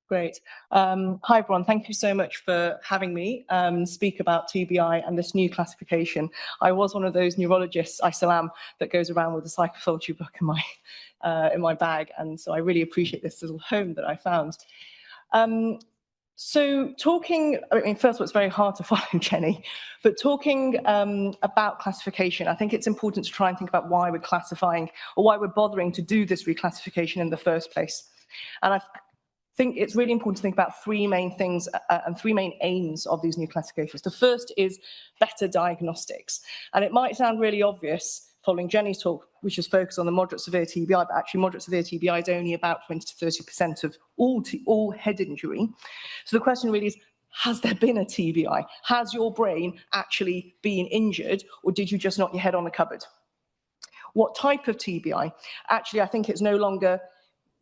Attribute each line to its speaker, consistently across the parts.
Speaker 1: Great. Hi, everyone. Thank you so much for having me speak about TBI and this new classification. I was one of those neurologists, I still am, that goes around with a psychopathology book in my bag, and so I really appreciate this little home that I found. So talking, I mean, first of all, it's very hard to follow Jenny, but talking about classification, I think it's important to try and think about why we're classifying or why we're bothering to do this reclassification in the first place. And I think it's really important to think about three main things and three main aims of these new classifications. The first is better diagnostics. And it might sound really obvious following Jenny's talk, which is focused on the moderate severe TBI, but actually moderate severe TBI is only about 20 to 30% of all head injury. So the question really is, has there been a TBI? Has your brain actually been injured, or did you just knock your head on a cupboard? What type of TBI? Actually, I think it's no longer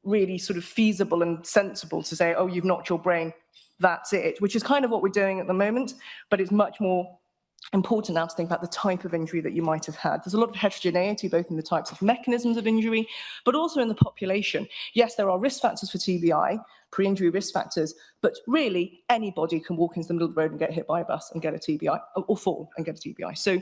Speaker 1: really sort of feasible and sensible to say, oh, you've knocked your brain, that's it, which is kind of what we're doing at the moment, but it's much more important now to think about the type of injury that you might have had. There's a lot of heterogeneity, both in the types of mechanisms of injury, but also in the population. Yes, there are risk factors for TBI, pre-injury risk factors, but really anybody can walk into the middle of the road and get hit by a bus and get a TBI, or fall and get a TBI. So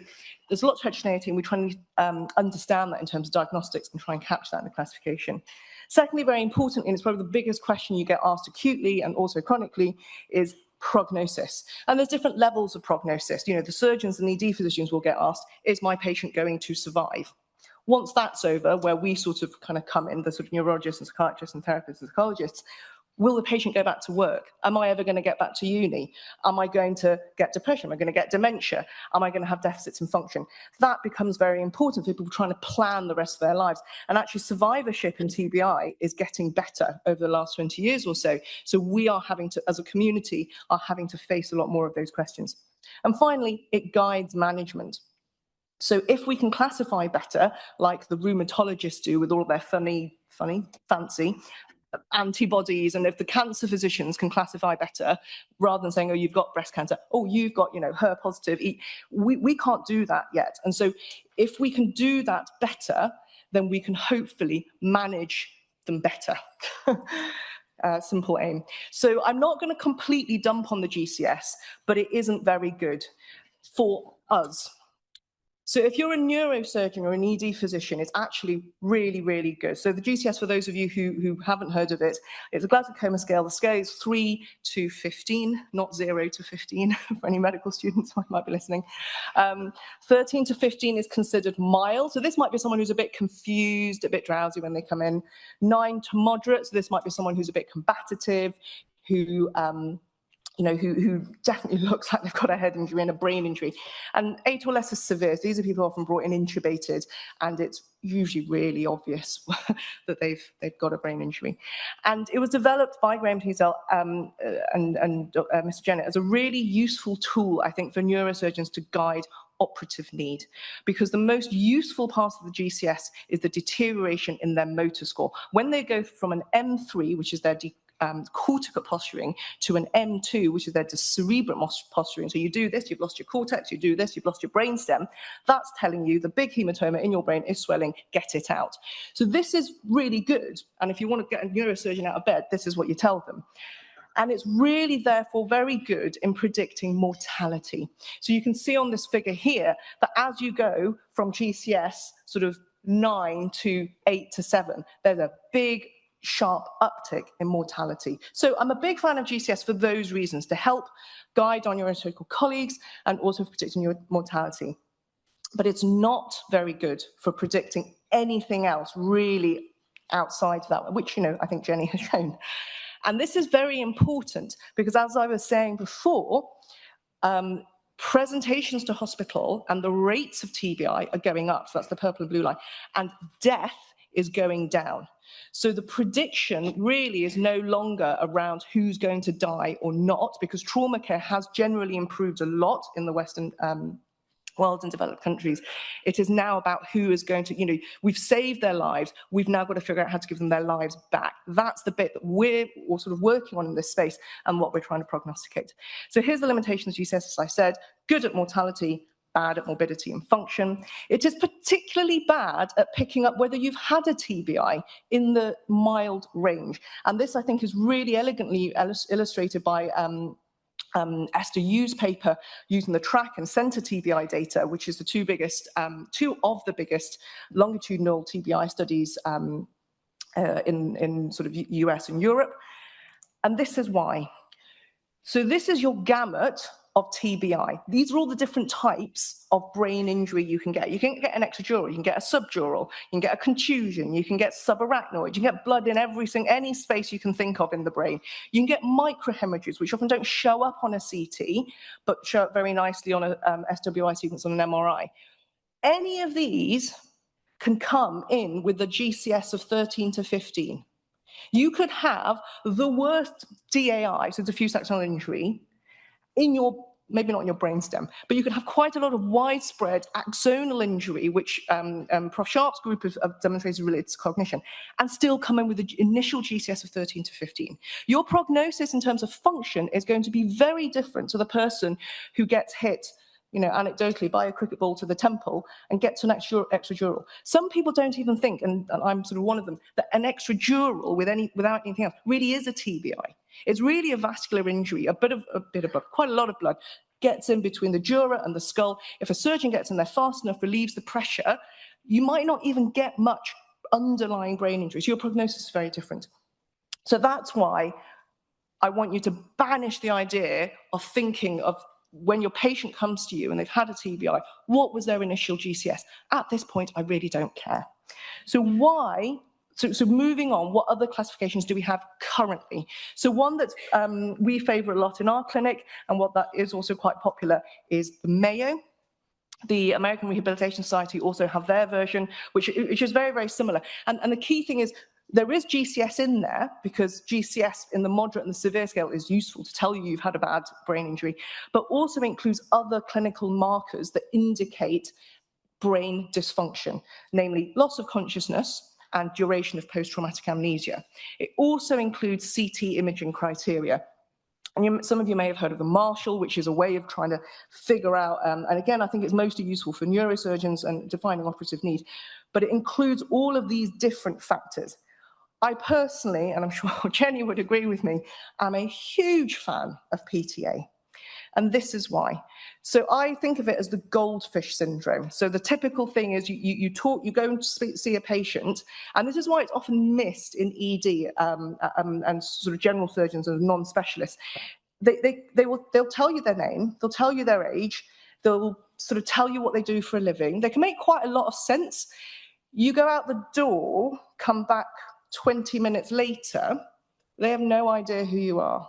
Speaker 1: there's lots of heterogeneity, and we're trying to understand that in terms of diagnostics and try and capture that in the classification. Secondly, very importantly, and it's probably the biggest question you get asked acutely and also chronically, is prognosis. And there's different levels of prognosis. You know, the surgeons and ED physicians will get asked, is my patient going to survive? Once that's over, where we sort of kind of come in, the sort of neurologists and psychiatrists and therapists and psychologists, will the patient go back to work? Am I ever going to get back to uni? Am I going to get depression? Am I going to get dementia? Am I going to have deficits in function? That becomes very important for people trying to plan the rest of their lives. And actually, survivorship in TBI is getting better over the last 20 years or so. So we are having to, as a community, are having to face a lot more of those questions. And finally, it guides management. So if we can classify better, like the rheumatologists do with all their fancy antibodies, and if the cancer physicians can classify better, rather than saying, oh, you've got breast cancer, oh, you've got, HER positive, we can't do that yet. And so if we can do that better, then we can hopefully manage them better. Simple aim. So I'm not going to completely dump on the GCS, but it isn't very good for us. So if you're a neurosurgeon or an ED physician, it's actually really, really good. So the GCS, for those of you who haven't heard of it, it's a Glasgow Coma scale. The scale is 3 to 15, not 0 to 15, for any medical students who might be listening. 13 to 15 is considered mild. So this might be someone who's a bit confused, a bit drowsy when they come in. 9 to moderate. So this might be someone who's a bit combative, who definitely looks like they've got a head injury and a brain injury. And 8 or less is severe. These are people often brought in intubated, and it's usually really obvious that they've got a brain injury. And it was developed by Graham Teasdale and Mr. Jennett as a really useful tool, I think, for neurosurgeons to guide operative need, because the most useful part of the GCS is the deterioration in their motor score. When they go from an M3, which is their cortical posturing, to an M2, which is their cerebral posturing. So you do this, you've lost your cortex, you do this, you've lost your brainstem. That's telling you the big hematoma in your brain is swelling, get it out. So this is really good. And if you want to get a neurosurgeon out of bed, this is what you tell them. And it's really, therefore, very good in predicting mortality. So you can see on this figure here that as you go from GCS sort of 9 to 8 to 7, there's a big sharp uptick in mortality. So I'm a big fan of GCS for those reasons, to help guide on your neurosurgical colleagues and also for predicting your mortality. But it's not very good for predicting anything else really outside that, which, I think Jenny has shown. And this is very important because, as I was saying before, presentations to hospital and the rates of TBI are going up. So that's the purple and blue line. And death is going down. So the prediction really is no longer around who's going to die or not, because trauma care has generally improved a lot in the Western world and developed countries. It is now about who is going to, we've saved their lives. We've now got to figure out how to give them their lives back. That's the bit that we're all sort of working on in this space and what we're trying to prognosticate. So here's the limitations of GCS, as I said: good at mortality, bad at morbidity and function. It is particularly bad at picking up whether you've had a TBI in the mild range. And this, I think, is really elegantly illustrated by Esther Yu's paper using the track and center TBI data, which is the two of the biggest longitudinal TBI studies in sort of US and Europe. And this is why. So this is your gamut of TBI. These are all the different types of brain injury you can get. You can get an extradural, you can get a subdural, you can get a contusion, you can get subarachnoid, you can get blood in any space you can think of in the brain. You can get microhemorrhages, which often don't show up on a CT, but show up very nicely on a SWI sequence on an MRI. Any of these can come in with a GCS of 13 to 15. You could have the worst DAI, so diffuse axonal injury, in your, maybe not in your brainstem, but you could have quite a lot of widespread axonal injury, which Prof. Sharp's group have demonstrated related to cognition, and still come in with the initial GCS of 13 to 15. Your prognosis in terms of function is going to be very different to the person who gets hit, you know, anecdotally by a cricket ball to the temple and gets an extradural. Some people don't even think, and I'm sort of one of them, that an extradural without anything else really is a TBI. It's really a vascular injury, a bit of blood, quite a lot of blood, gets in between the dura and the skull. If a surgeon gets in there fast enough, relieves the pressure, you might not even get much underlying brain injury. So your prognosis is very different. So that's why I want you to banish the idea of thinking of when your patient comes to you and they've had a TBI, what was their initial GCS? At this point, I really don't care. So moving on, what other classifications do we have currently? So one that we favor a lot in our clinic, and what that is also quite popular, is the Mayo. The American Rehabilitation Society also have their version, which is very, very similar. And the key thing is, there is GCS in there, because GCS in the moderate and the severe scale is useful to tell you you've had a bad brain injury, but also includes other clinical markers that indicate brain dysfunction, namely loss of consciousness and duration of post-traumatic amnesia. It also includes CT imaging criteria. And some of you may have heard of the Marshall, which is a way of trying to figure out, and again, I think it's mostly useful for neurosurgeons and defining operative need, but it includes all of these different factors. I personally, and I'm sure Jenny would agree with me, am a huge fan of PTA. And this is why. So I think of it as the goldfish syndrome. So the typical thing is you go and see a patient, and this is why it's often missed in ED and sort of general surgeons and non-specialists. They'll tell you their name, they'll tell you their age, they'll sort of tell you what they do for a living. They can make quite a lot of sense. You go out the door, come back 20 minutes later, they have no idea who you are.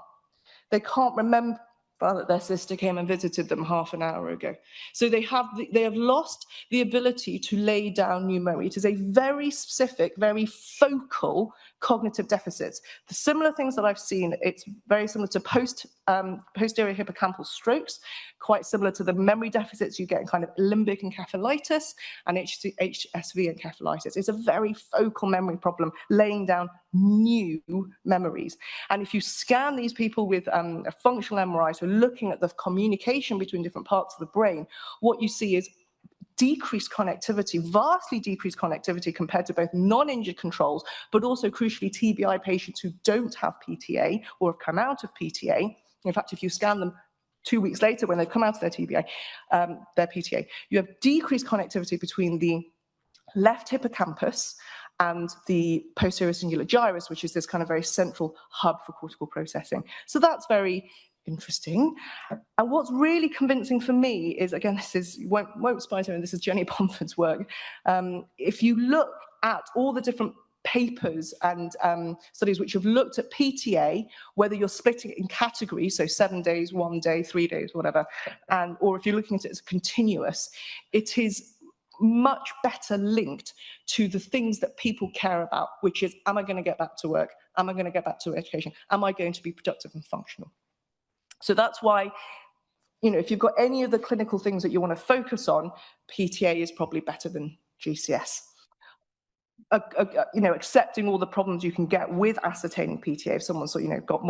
Speaker 1: They can't remember that their sister came and visited them half an hour ago. So they have lost the ability to lay down new memory. It is a very specific, very focal cognitive deficits. The similar things that I've seen, it's very similar to posterior hippocampal strokes, quite similar to the memory deficits you get in kind of limbic encephalitis and HSV encephalitis. It's a very focal memory problem, laying down new memories. And if you scan these people with a functional MRI, so looking at the communication between different parts of the brain, what you see is decreased connectivity, vastly decreased connectivity compared to both non-injured controls, but also crucially TBI patients who don't have PTA or have come out of PTA. In fact, if you scan them 2 weeks later when they've come out of their TBI, their PTA, you have decreased connectivity between the left hippocampus and the posterior cingulate gyrus, which is this kind of very central hub for cortical processing. So that's very interesting. And what's really convincing for me is, again, this is won't surprise you, and this is Jenny Pomford's work. If you look at all the different papers and studies which have looked at PTA, whether you're splitting it in categories, so 7 days, 1 day, 3 days, whatever, or if you're looking at it as continuous, it is much better linked to the things that people care about, which is, am I going to get back to work? Am I going to get back to education? Am I going to be productive and functional? So that's why, you know, if you've got any of the clinical things that you want to focus on, PTA is probably better than GCS. You know, accepting all the problems you can get with ascertaining PTA if someone's, you know, got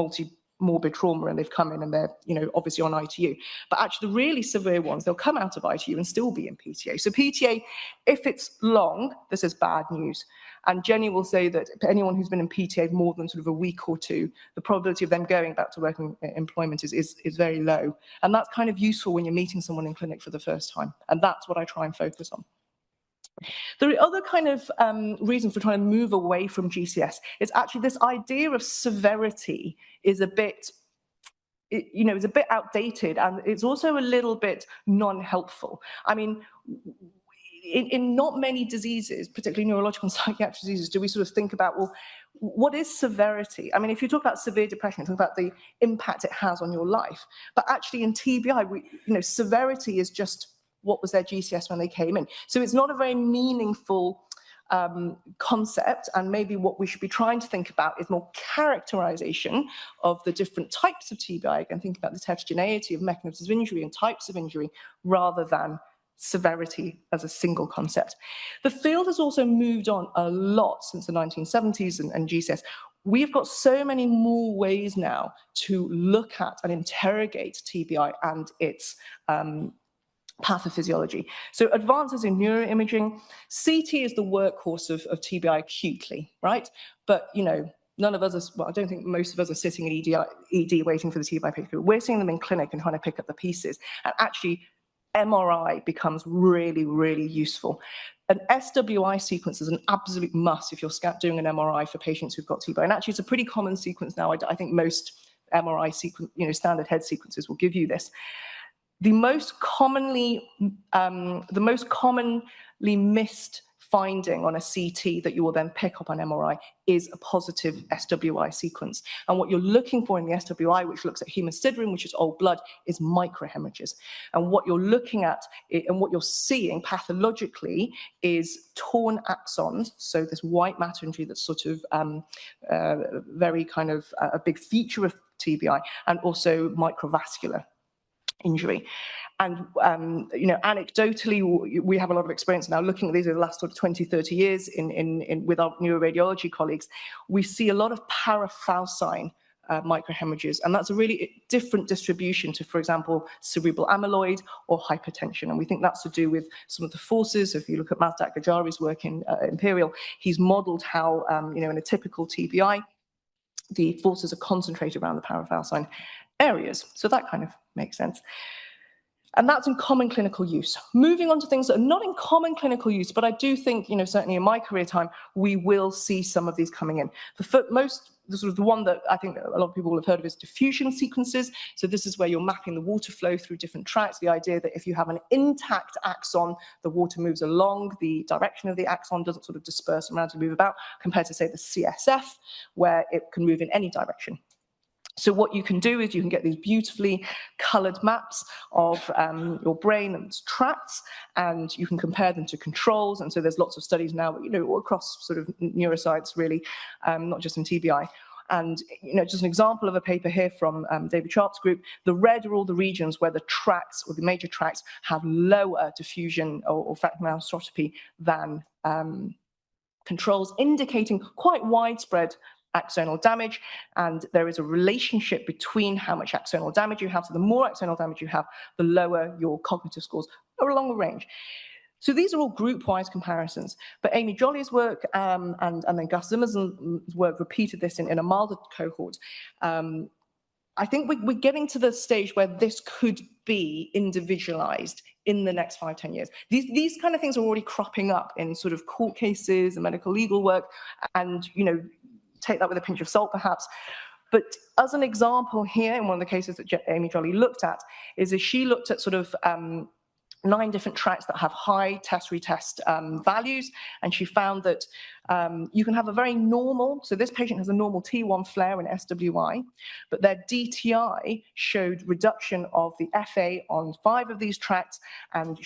Speaker 1: morbid trauma and they've come in and they're, obviously on ITU. But actually the really severe ones, they'll come out of ITU and still be in PTA. So PTA, if it's long, this is bad news. And Jenny will say that anyone who's been in PTA more than sort of a week or two, the probability of them going back to working employment is very low. And that's kind of useful when you're meeting someone in clinic for the first time. And that's what I try and focus on. The other kind of reason for trying to move away from GCS is actually this idea of severity is a bit, it's a bit outdated, and it's also a little bit non-helpful. I mean, in not many diseases, particularly neurological and psychiatric diseases, do we sort of think about, well, what is severity? I mean, if you talk about severe depression, you talk about the impact it has on your life. But actually in TBI, severity is just what was their GCS when they came in. So it's not a very meaningful concept, and maybe what we should be trying to think about is more characterization of the different types of TBI, and think about the heterogeneity of mechanisms of injury and types of injury, rather than severity as a single concept. The field has also moved on a lot since the 1970s and GCS. We've got so many more ways now to look at and interrogate TBI and its pathophysiology. So advances in neuroimaging, CT is the workhorse of TBI acutely, right? But, none of us are, well, I don't think most of us are sitting in ED waiting for the TBI picture. We're seeing them in clinic and trying to pick up the pieces. And actually, MRI becomes really, really useful. An SWI sequence is an absolute must if you're doing an MRI for patients who've got TBI. And actually, it's a pretty common sequence now. I think most MRI sequence, standard head sequences will give you this. The most commonly missed finding on a CT that you will then pick up on MRI is a positive SWI sequence. And what you're looking for in the SWI, which looks at hemosiderin, which is old blood, is microhemorrhages. And what you're looking at and what you're seeing pathologically is torn axons. So this white matter injury that's sort of very kind of a big feature of TBI, and also microvascular injury. And, anecdotally, we have a lot of experience now looking at these over the last sort of 20, 30 years with our neuroradiology colleagues. We see a lot of parafalcine microhemorrhages, and that's a really different distribution to, for example, cerebral amyloid or hypertension. And we think that's to do with some of the forces. If you look at Mazdak Gajari's work in Imperial, he's modeled how, in a typical TBI, the forces are concentrated around the parafalcine areas. So that kind of makes sense. And that's in common clinical use. Moving on to things that are not in common clinical use, but I do think, certainly in my career time, we will see some of these coming in. The one that I think a lot of people will have heard of is diffusion sequences. So this is where you're mapping the water flow through different tracts. The idea that if you have an intact axon, the water moves along the direction of the axon, doesn't sort of disperse around to move about, compared to, say, the CSF, where it can move in any direction. So what you can do is you can get these beautifully coloured maps of your brain and tracts, and you can compare them to controls. And so there's lots of studies now, across sort of neuroscience, really, not just in TBI. And, just an example of a paper here from David Sharp's group, the red are all the regions where the tracts, or the major tracts, have lower diffusion or fractal anisotropy than controls, indicating quite widespread axonal damage. And there is a relationship between how much axonal damage you have. So the more axonal damage you have, the lower your cognitive scores are along a range. So these are all group-wise comparisons. But Amy Jolly's work and then Gus Zimmer's work repeated this in a milder cohort. I think we're getting to the stage where this could be individualized in the next 5-10 years. These kind of things are already cropping up in sort of court cases and medical legal work, and, take that with a pinch of salt, perhaps. But as an example here, in one of the cases that Amy Jolly looked at, is she looked at sort of 9 different tracts that have high test-retest values, and she found that you can have a very normal, so this patient has a normal T1 flare in SWI, but their DTI showed reduction of the FA on 5 of these tracts, and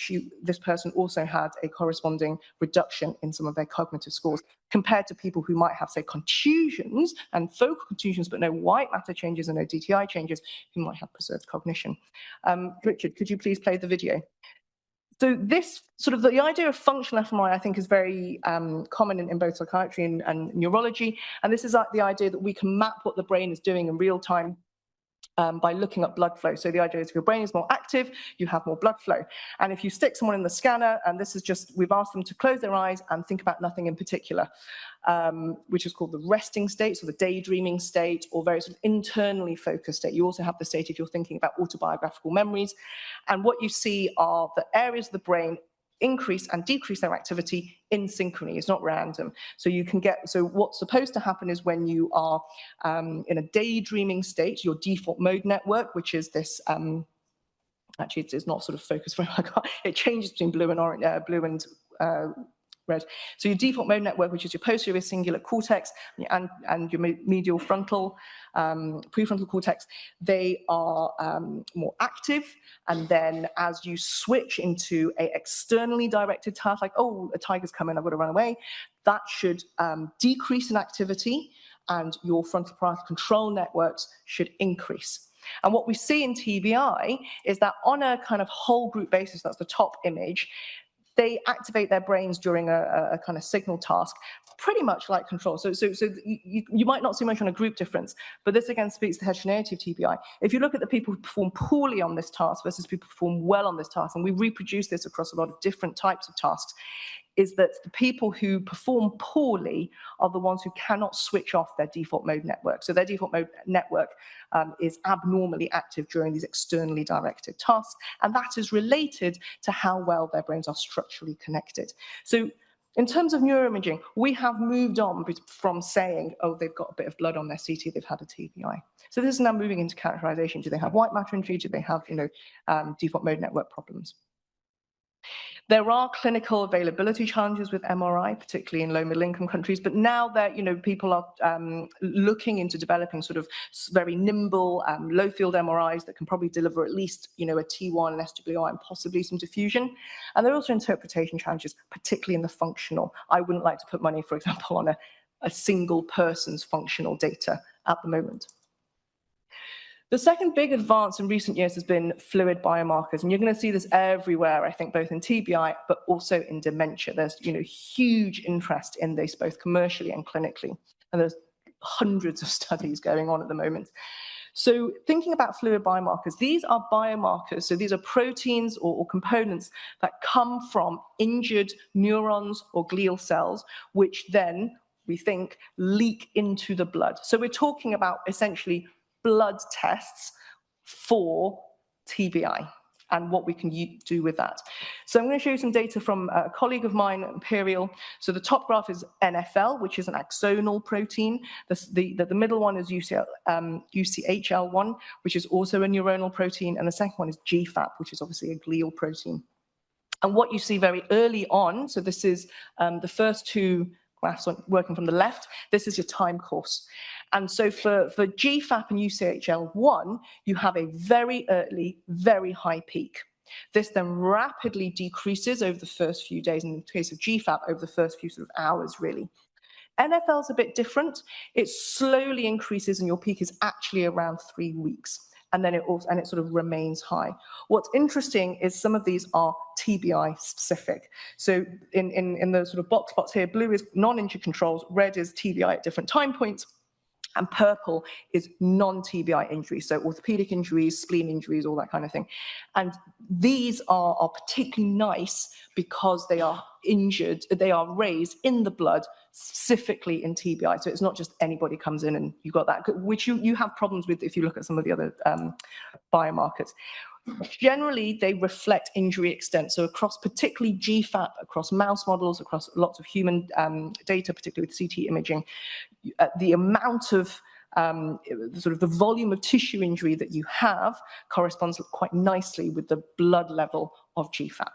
Speaker 1: this person also had a corresponding reduction in some of their cognitive scores, compared to people who might have, say, contusions and focal contusions, but no white matter changes and no DTI changes, who might have preserved cognition. Richard, could you please play the video? So this sort of the idea of functional fMRI, I think, is very common in both psychiatry and neurology. And this is the idea that we can map what the brain is doing in real time by looking at blood flow. So the idea is if your brain is more active, you have more blood flow. And if you stick someone in the scanner, and this is just, we've asked them to close their eyes and think about nothing in particular, which is called the resting state, so the daydreaming state, or very sort of internally focused state. You also have the state if you're thinking about autobiographical memories. And what you see are the areas of the brain increase and decrease their activity in synchrony. It's not random. So you can get, so what's supposed to happen is when you are in a daydreaming state, your default mode network, which is this, actually it's not sort of focused very well, it changes between blue and orange, blue and red. So your default mode network, which is your posterior cingulate cortex and your medial frontal, prefrontal cortex, they are more active. And then as you switch into a externally directed task, like, oh, a tiger's coming, I've got to run away, that should decrease in activity, and your frontal parietal control networks should increase. And what we see in TBI is that on a kind of whole group basis, that's the top image, they activate their brains during a kind of signal task, pretty much like control. So you might not see much on a group difference, but this again speaks to the heterogeneity of TBI. If you look at the people who perform poorly on this task versus people who perform well on this task, and we reproduce this across a lot of different types of tasks, is that the people who perform poorly are the ones who cannot switch off their default mode network. So their default mode network is abnormally active during these externally directed tasks, and that is related to how well their brains are structurally connected. So in terms of neuroimaging, we have moved on from saying, oh, they've got a bit of blood on their CT, they've had a TBI. So this is now moving into characterization. Do they have white matter injury? Do they have, default mode network problems? There are clinical availability challenges with MRI, particularly in low middle income countries, but now that people are looking into developing sort of very nimble, low field MRIs that can probably deliver at least a T1 and SWI and possibly some diffusion. And there are also interpretation challenges, particularly in the functional. I wouldn't like to put money, for example, on a single person's functional data at the moment. The second big advance in recent years has been fluid biomarkers, and you're going to see this everywhere, I think, both in TBI, but also in dementia. There's, huge interest in this, both commercially and clinically, and there's hundreds of studies going on at the moment. So thinking about fluid biomarkers, these are biomarkers, so these are proteins or components that come from injured neurons or glial cells, which then, we think, leak into the blood. So we're talking about essentially blood tests for TBI and what we can do with that. So I'm going to show you some data from a colleague of mine, Imperial. So the top graph is NFL, which is an axonal protein. The middle one is UCHL1, which is also a neuronal protein. And the second one is GFAP, which is obviously a glial protein. And what you see very early on, so this is the first two graphs working from the left, this is your time course. And so for GFAP and UCHL1, you have a very early, very high peak. This then rapidly decreases over the first few days, in the case of GFAP, over the first few sort of hours, really. NFL is a bit different. It slowly increases, and your peak is actually around 3 weeks. And then it sort of remains high. What's interesting is some of these are TBI specific. So in the sort of box plots here, blue is non-injured controls, red is TBI at different time points, and purple is non-TBI injuries, so orthopedic injuries, spleen injuries, all that kind of thing. And these are particularly nice because they are injured, they are raised in the blood, specifically in TBI. So it's not just anybody comes in and you got that, which you have problems with if you look at some of the other biomarkers. Generally, they reflect injury extent. So across particularly GFAP, across mouse models, across lots of human data, particularly with CT imaging, the amount of sort of the volume of tissue injury that you have corresponds quite nicely with the blood level of GFAP.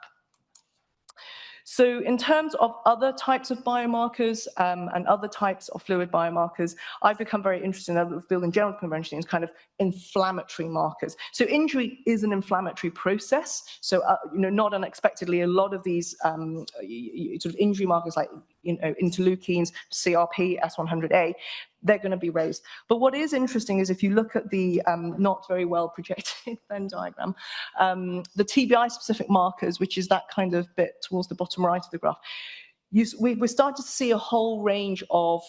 Speaker 1: So in terms of other types of biomarkers and other types of fluid biomarkers, I've become very interested in the field in general convention in kind of inflammatory markers. So injury is an inflammatory process. So, not unexpectedly, a lot of these sort of injury markers like, interleukins, CRP, S100A, they're going to be raised. But what is interesting is if you look at the not very well projected Venn diagram, the TBI-specific markers, which is that kind of bit towards the bottom right of the graph, we're starting to see a whole range of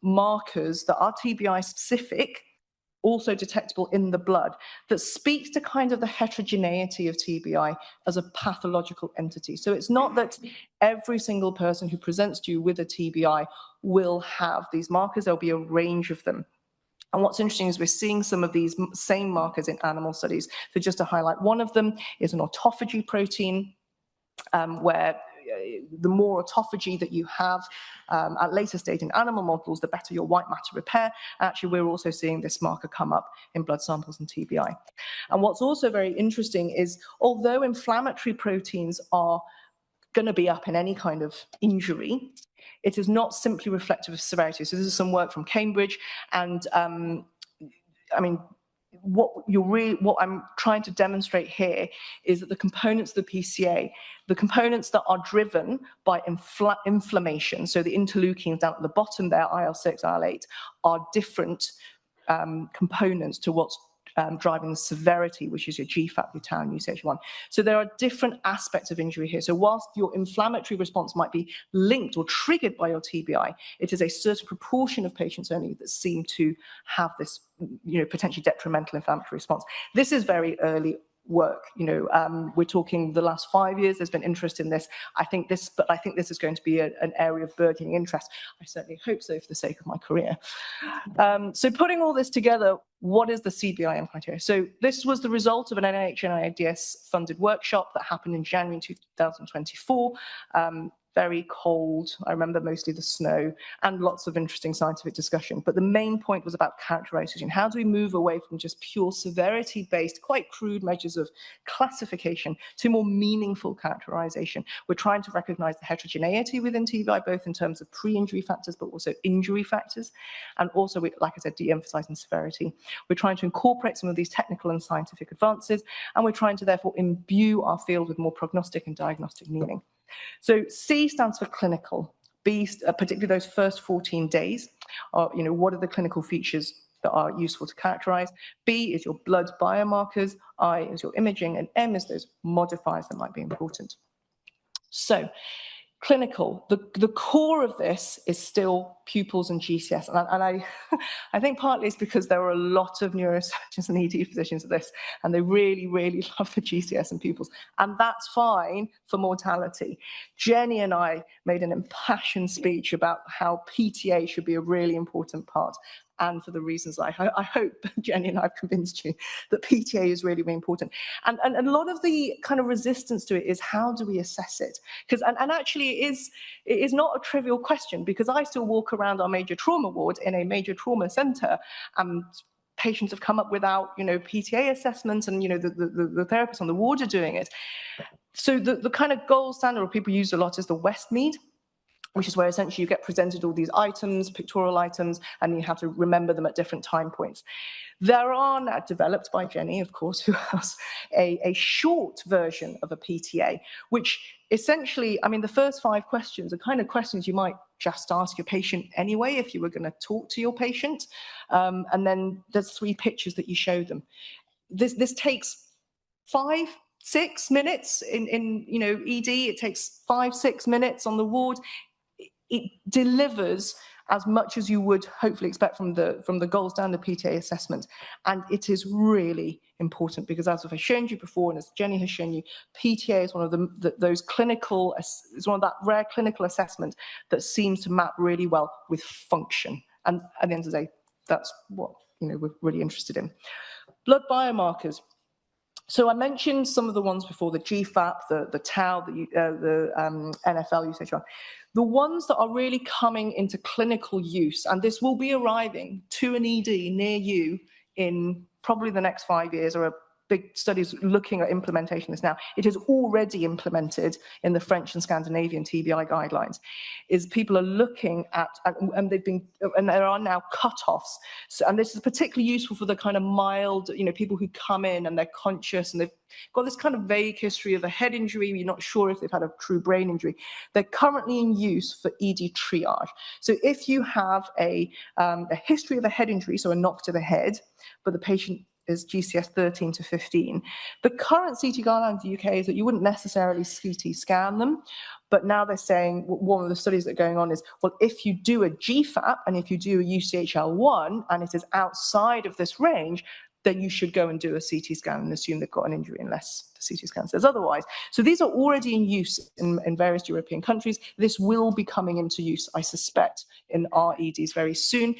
Speaker 1: markers that are TBI-specific also detectable in the blood, that speaks to kind of the heterogeneity of TBI as a pathological entity. So it's not that every single person who presents to you with a TBI will have these markers. There'll be a range of them. And what's interesting is we're seeing some of these same markers in animal studies. So just to highlight, one of them is an autophagy protein, where the more autophagy that you have at later stage in animal models, the better your white matter repair. Actually, we're also seeing this marker come up in blood samples and TBI. And what's also very interesting is, although inflammatory proteins are going to be up in any kind of injury, it is not simply reflective of severity. So this is some work from Cambridge, and I mean, what I'm trying to demonstrate here is that the components of the PCA, the components that are driven by inflammation, so the interleukins down at the bottom there, IL-6, IL-8, are different components to what's driving the severity, which is your GFAP, your tau, and UCH1. So there are different aspects of injury here. So whilst your inflammatory response might be linked or triggered by your TBI, it is a certain proportion of patients only that seem to have this, potentially detrimental inflammatory response. This is very early work. We're talking the last 5 years. There's been interest in this. I think this is going to be an area of burgeoning interest. I certainly hope so, for the sake of my career. So putting all this together, what is the CBI-M criteria? So this was the result of an NIH and NIDS funded workshop that happened in January 2024. Very cold. I remember mostly the snow and lots of interesting scientific discussion. But the main point was about characterization. How do we move away from just pure severity-based, quite crude measures of classification to more meaningful characterization? We're trying to recognize the heterogeneity within TBI, both in terms of pre-injury factors, but also injury factors. And also, like I said, de-emphasizing severity. We're trying to incorporate some of these technical and scientific advances, and we're trying to therefore imbue our field with more prognostic and diagnostic meaning. So C stands for clinical. B, particularly those first 14 days, are, what are the clinical features that are useful to characterize? B is your blood biomarkers, I is your imaging, and M is those modifiers that might be important. So clinical, the core of this is still pupils and GCS. And I think partly it's because there are a lot of neurosurgeons and ED physicians at this, and they really, really love the GCS and pupils. And that's fine for mortality. Jenny and I made an impassioned speech about how PTA should be a really important part. And for the reasons I hope, Jenny and I have convinced you that PTA is really, really important. And a lot of the kind of resistance to it is, how do we assess it? Because and actually it is not a trivial question, because I still walk around our major trauma ward in a major trauma center, and patients have come up without, PTA assessments, and, the therapists on the ward are doing it. So the kind of gold standard, or people use a lot, is the Westmead, which is where essentially you get presented all these items, pictorial items, and you have to remember them at different time points. There are now, developed by Jenny, of course, who has a short version of a PTA, which essentially, the first 5 questions are kind of questions you might just ask your patient anyway if you were going to talk to your patient. And then there's 3 pictures that you show them. This takes 5-6 minutes in ED. It takes 5-6 minutes on the ward. It delivers as much as you would hopefully expect from the gold standard PTA assessment. And it is really important, because as I've shown you before, and as Jenny has shown you, PTA is one of those clinical, is one of that rare clinical assessment that seems to map really well with function. And at the end of the day, that's what we're really interested in. Blood biomarkers. So I mentioned some of the ones before, the GFAP, the tau, the NFL UCH1. The ones that are really coming into clinical use, and this will be arriving to an ED near you in probably the next 5 years, or a big studies looking at implementation of this now. It is already implemented in the French and Scandinavian TBI guidelines. Is people are looking at, and there are now cutoffs. So, and this is particularly useful for the kind of mild, people who come in and they're conscious and they've got this kind of vague history of a head injury. You're not sure if they've had a true brain injury. They're currently in use for ED triage. So if you have a history of a head injury, so a knock to the head, but the patient is GCS 13 to 15. The current CT guidelines in the UK is that you wouldn't necessarily CT scan them, But now they're saying, one of the studies that are going on is, well, if you do a GFAP and if you do a UCHL1 and it is outside of this range, then you should go and do a CT scan and assume they've got an injury unless the CT scan says otherwise. So these are already in use in various European countries. This will be coming into use, I suspect, in our EDs very soon.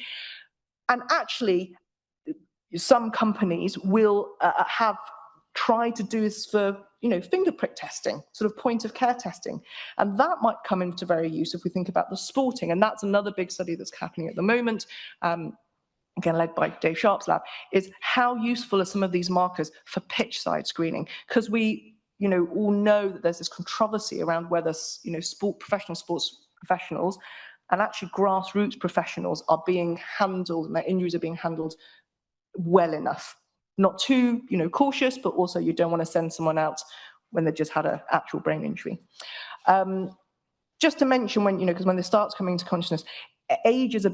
Speaker 1: And actually, some companies will have tried to do this for, finger prick testing, sort of point of care testing. And that might come into very use if we think about the sporting. And that's another big study that's happening at the moment. Again, led by Dave Sharp's lab, is how useful are some of these markers for pitch side screening? Because we, all know that there's this controversy around whether, professional sports professionals and actually grassroots professionals are being handled, and their injuries are being handled well enough. Not too, cautious, but also you don't want to send someone out when they've just had an actual brain injury. Just to mention when, because when this starts coming to consciousness, age is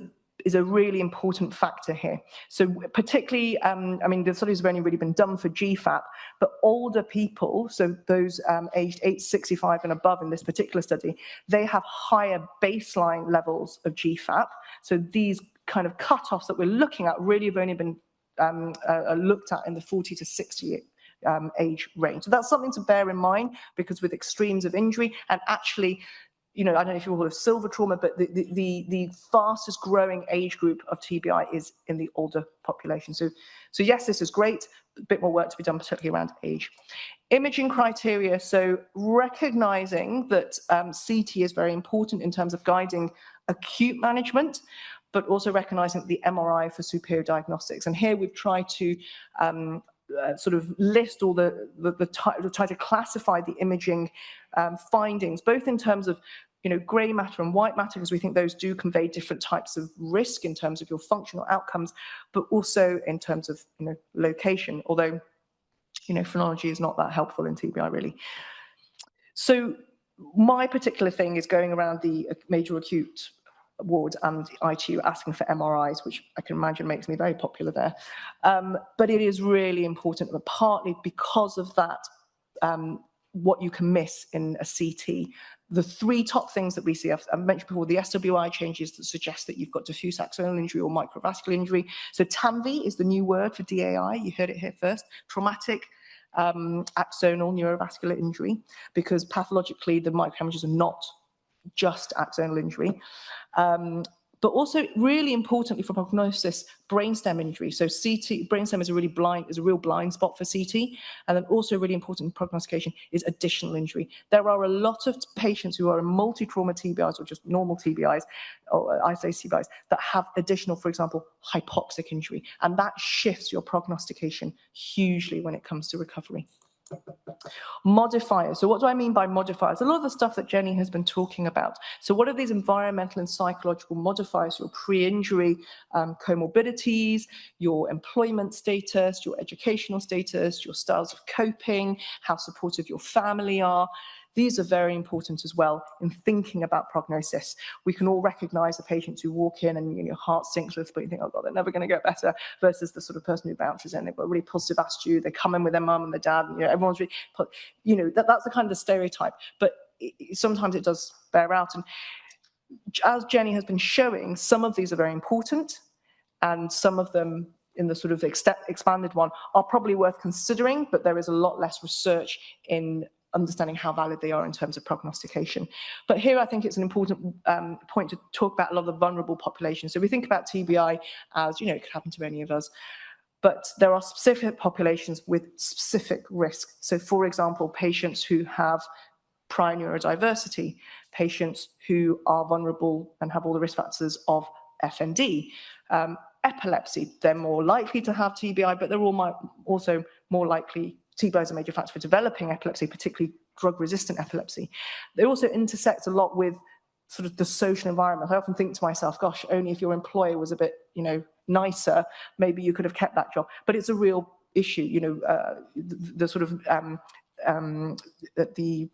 Speaker 1: a really important factor here. So particularly, the studies have only really been done for GFAP, but older people, so those aged 65 and above in this particular study, they have higher baseline levels of GFAP. So these kind of cutoffs that we're looking at really have only been looked at in the 40 to 60 age range. So that's something to bear in mind, because with extremes of injury, and actually, I don't know if you call it silver trauma, but the fastest growing age group of TBI is in the older population. So yes, this is great. A bit more work to be done, particularly around age. Imaging criteria. So recognizing that CT is very important in terms of guiding acute management, but also recognizing the MRI for superior diagnostics. And here we've tried to sort of list all try to classify the imaging findings, both in terms of grey matter and white matter, because we think those do convey different types of risk in terms of your functional outcomes, but also in terms of location, although phrenology is not that helpful in TBI really. So my particular thing is going around the major acute ward and ITU asking for MRIs, which I can imagine makes me very popular there. But it is really important, partly because of that, what you can miss in a CT. The three top things that we see, I've mentioned before, the SWI changes that suggest that you've got diffuse axonal injury or microvascular injury. So TAMV is the new word for DAI. You heard it here first. Traumatic axonal neurovascular injury, because pathologically the microhemorrhages are not just axonal injury. But also, really importantly for prognosis, brainstem injury. So CT, brainstem is a real blind spot for CT. And then also really important in prognostication is additional injury. There are a lot of patients who are in multi-trauma TBIs or just normal TBIs, or isolated TBIs, that have additional, for example, hypoxic injury. And that shifts your prognostication hugely when it comes to recovery. Modifiers. So what do I mean by modifiers? A lot of the stuff that Jenny has been talking about. So what are these environmental and psychological modifiers? Your pre-injury comorbidities, your employment status, your educational status, your styles of coping, how supportive your family are. These are very important as well in thinking about prognosis. We can all recognize the patients who walk in and your heart sinks with, but you think, oh God, they're never going to get better, versus the sort of person who bounces in. They've got a really positive attitude. They come in with their mum and their dad, and everyone's really, that's the kind of the stereotype. But sometimes it does bear out. And as Jenny has been showing, some of these are very important, and some of them in the sort of expanded one are probably worth considering, but there is a lot less research in understanding how valid they are in terms of prognostication. But here I think it's an important point to talk about a lot of the vulnerable populations. So we think about TBI as, it could happen to any of us, but there are specific populations with specific risk. So for example, patients who have prior neurodiversity, patients who are vulnerable and have all the risk factors of FND, epilepsy, they're more likely to have TBI, but they're also more likely. TBI is a major factor for developing epilepsy, particularly drug-resistant epilepsy. They also intersect a lot with sort of the social environment. I often think to myself, gosh, only if your employer was a bit, nicer, maybe you could have kept that job. But it's a real issue, the sort of the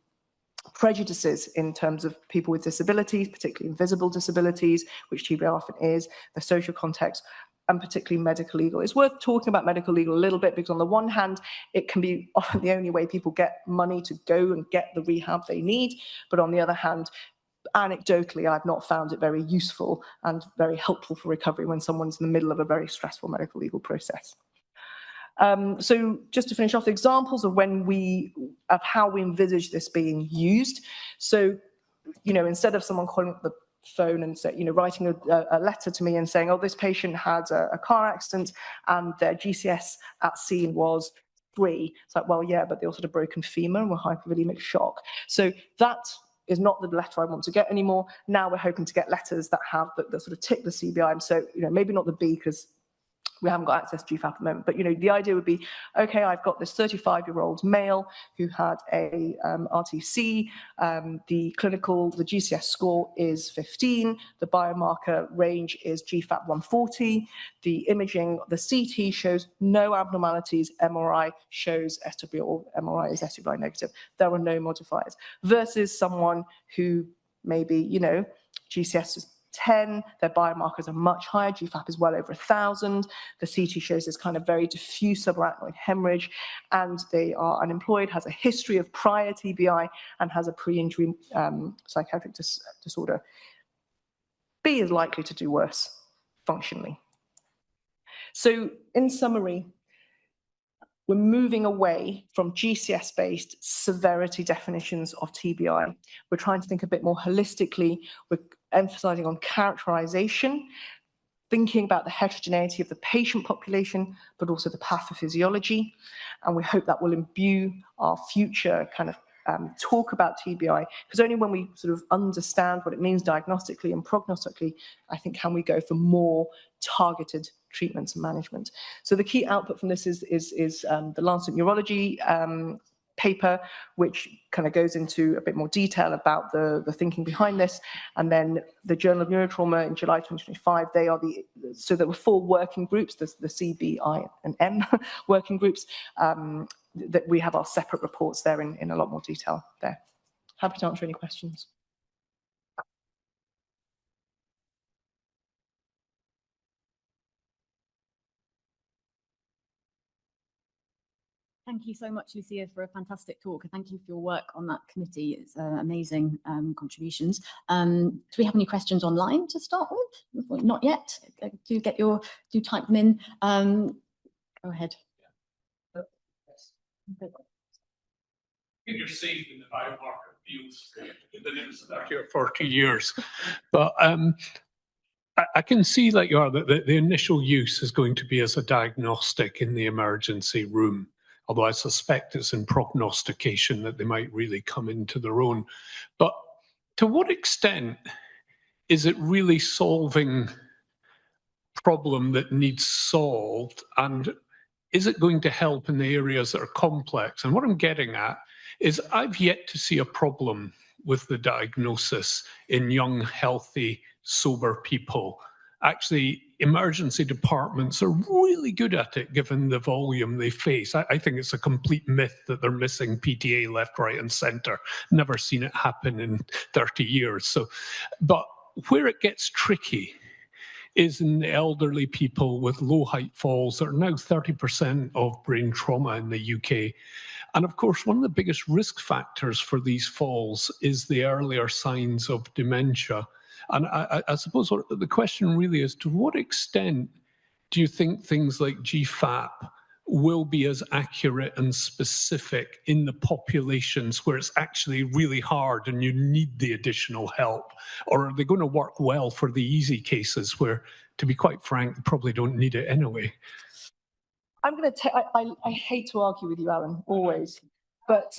Speaker 1: prejudices in terms of people with disabilities, particularly invisible disabilities, which TBI often is, the social context, and particularly medical legal. It's worth talking about medical legal a little bit because on the one hand, it can be often the only way people get money to go and get the rehab they need. But on the other hand, anecdotally, I've not found it very useful and very helpful for recovery when someone's in the middle of a very stressful medical legal process. So just to finish off, examples of how we envisage this being used. So, instead of someone calling up the phone and writing a letter to me and saying, oh, this patient had a car accident and their GCS at scene was 3. It's like, well, yeah, but they also had a broken femur and were hypovolemic shock. So that is not the letter I want to get anymore. Now we're hoping to get letters that have that sort of tick the CBI-M. So, maybe not the B because we haven't got access to GFAP at the moment, but the idea would be, okay, I've got this 35-year-old male who had a RTC, the GCS score is 15, the biomarker range is GFAP 140, the imaging, the CT shows no abnormalities, MRI shows SWI, or MRI is SWI negative, there are no modifiers, versus someone who maybe, GCS is 10, their biomarkers are much higher, GFAP is well over 1,000, the CT shows this kind of very diffuse subarachnoid hemorrhage, and they are unemployed, has a history of prior TBI, and has a pre-injury psychiatric disorder. B is likely to do worse functionally. So in summary, we're moving away from GCS-based severity definitions of TBI. We're trying to think a bit more holistically. We're emphasizing on characterization, thinking about the heterogeneity of the patient population, but also the pathophysiology. And we hope that will imbue our future kind of talk about TBI, because only when we sort of understand what it means diagnostically and prognostically, I think, can we go for more targeted treatments and management. So the key output from this is the Lancet Neurology paper, which kind of goes into a bit more detail about the thinking behind this. And then the Journal of Neurotrauma in July 2025, so there were 4 working groups, the CBI-M working groups, that we have our separate reports there in a lot more detail there. Happy to answer any questions.
Speaker 2: Thank you so much, Lucia, for a fantastic talk. And thank you for your work on that committee. It's amazing contributions. Do we have any questions online to start with? Not yet. Do type them in. Go ahead.
Speaker 3: You're safe in the biomarker fields in the next 30 or 40 years. But I can see that the initial use is going to be as a diagnostic in the emergency room, although I suspect it's in prognostication that they might really come into their own. But to what extent is it really solving a problem that needs solved, and is it going to help in the areas that are complex? And what I'm getting at is I've yet to see a problem with the diagnosis in young, healthy, sober people. Actually, emergency departments are really good at it, given the volume they face. I think it's a complete myth that they're missing PTA left, right, and centre. Never seen it happen in 30 years. But where it gets tricky is in the elderly people with low height falls that are now 30% of brain trauma in the UK. And of course, one of the biggest risk factors for these falls is the earlier signs of dementia. And I suppose the question really is, to what extent do you think things like GFAP will be as accurate and specific in the populations where it's actually really hard and you need the additional help? Or are they going to work well for the easy cases where, to be quite frank, you probably don't need it anyway?
Speaker 1: I'm going to I hate to argue with you, Alan, always, but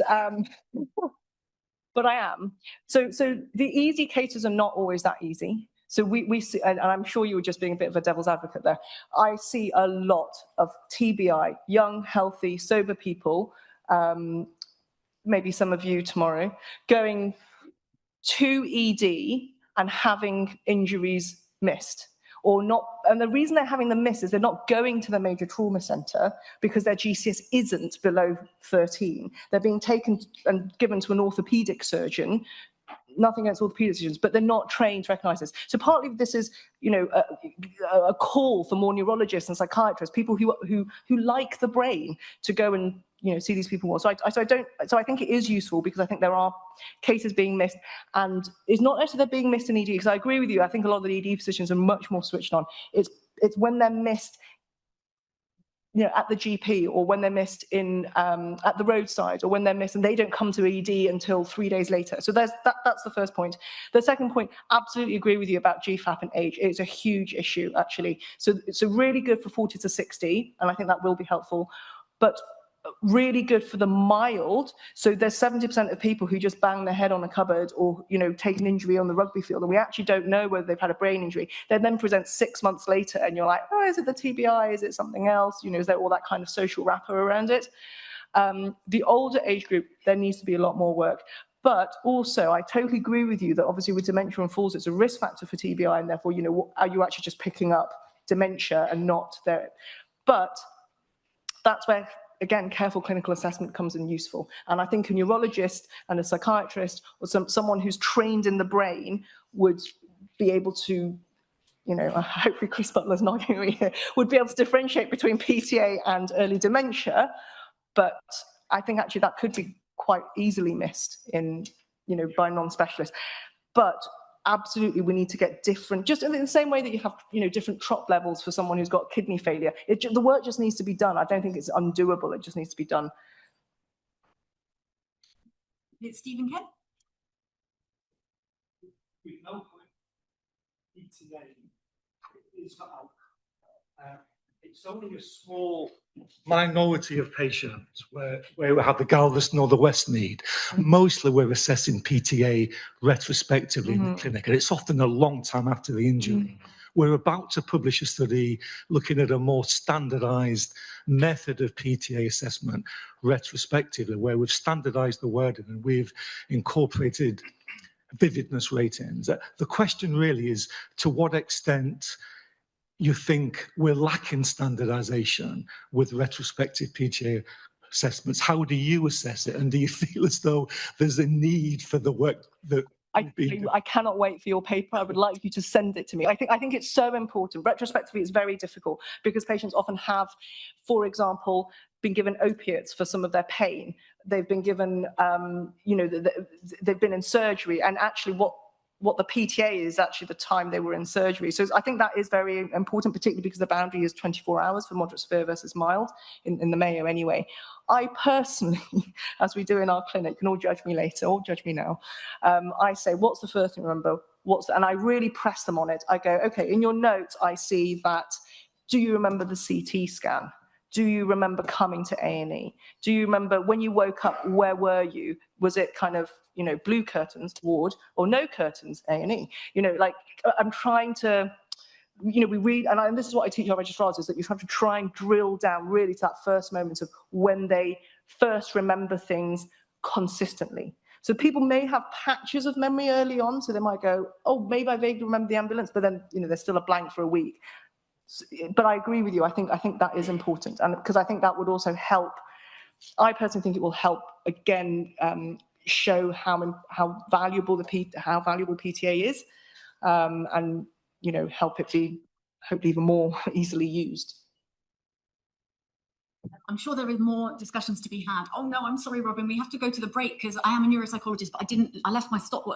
Speaker 1: I am. So the easy cases are not always that easy. So we see, and I'm sure you were just being a bit of a devil's advocate there. I see a lot of TBI, young, healthy, sober people, maybe some of you tomorrow, going to ED and having injuries missed. Or not, and the reason they're having them missed is they're not going to the major trauma centre because their GCS isn't below 13. They're being taken and given to an orthopaedic surgeon, nothing against all the paediatricians, but they're not trained to recognise this. So partly this is, you know, a call for more neurologists and psychiatrists, people who like the brain, to go and, you know, see these people more. So I think it is useful, because I think there are cases being missed, and it's not necessarily they're being missed in ED, because I agree with you. I think a lot of the ED physicians are much more switched on. It's when they're missed, you know, at the GP, or when they're missed in at the roadside, or when they're missed and they don't come to ED until 3 days later. So that's the first point. The second point, absolutely agree with you about GFAP and age. It's a huge issue, actually. So it's really good for 40 to 60, and I think that will be helpful. But really good for the mild. So there's 70% of people who just bang their head on a cupboard, or, you know, take an injury on the rugby field, and we actually don't know whether they've had a brain injury. They then present 6 months later, and you're like, oh, is it the TBI? Is it something else? You know, is there all that kind of social wrapper around it? The older age group, there needs to be a lot more work. But also, I totally agree with you that obviously with dementia and falls, it's a risk factor for TBI, and therefore, you know, are you actually just picking up dementia and not there? But that's where, again, careful clinical assessment comes in useful. And I think a neurologist and a psychiatrist, or someone who's trained in the brain, would be able to, you know, hopefully Chris Butler's nodding at me here, would be able to differentiate between PTA and early dementia. But I think actually that could be quite easily missed in, you know, by non-specialists. But absolutely, we need to get different, just in the same way that you have, you know, different trop levels for someone who's got kidney failure. The work just needs to be done. I don't think it's undoable. It just needs to be done.
Speaker 2: It's Stephen Kent.
Speaker 4: It's only a small minority of patients where we have the Galveston or the West need. Mostly we're assessing PTA retrospectively in the clinic, and it's often a long time after the injury. We're about to publish a study looking at a more standardized method of PTA assessment retrospectively, where we've standardized the wording and we've incorporated vividness ratings. The question really is, to what extent you think we're lacking standardization with retrospective PTA assessments? How do you assess it? And do you feel as though there's a need for the work that
Speaker 1: I cannot wait for your paper. I would like you to send it to me. I think it's so important. Retrospectively, it's very difficult, because patients often have, for example, been given opiates for some of their pain. They've been given, you know, they've been in surgery, and actually what the PTA is actually the time they were in surgery. So I think that is very important, particularly because the boundary is 24 hours for moderate severe versus mild in the Mayo anyway. I personally, as we do in our clinic, can all judge me later or judge me now, I say, what's the first thing to remember? And I really press them on it. I go, okay, in your notes, I see that, do you remember the CT scan? Do you remember coming to A&E? Do you remember when you woke up, where were you? Was it kind of, you know, blue curtains, ward, or no curtains, A&E? You know, like, I'm trying to, you know, we read, and this is what I teach our registrars, is that you have to try and drill down really to that first moment of when they first remember things consistently. So people may have patches of memory early on, so they might go, oh, maybe I vaguely remember the ambulance, but then, you know, there's still a blank for a week. But I agree with you. I think that is important, and because I think that would also help. I personally think it will help, again, show how valuable PTA is, and, you know, help it be hopefully even more easily used.
Speaker 2: I'm sure there is more discussions to be had. Oh no, I'm sorry, Robin, we have to go to the break, because I am a neuropsychologist, but I left my stopwatch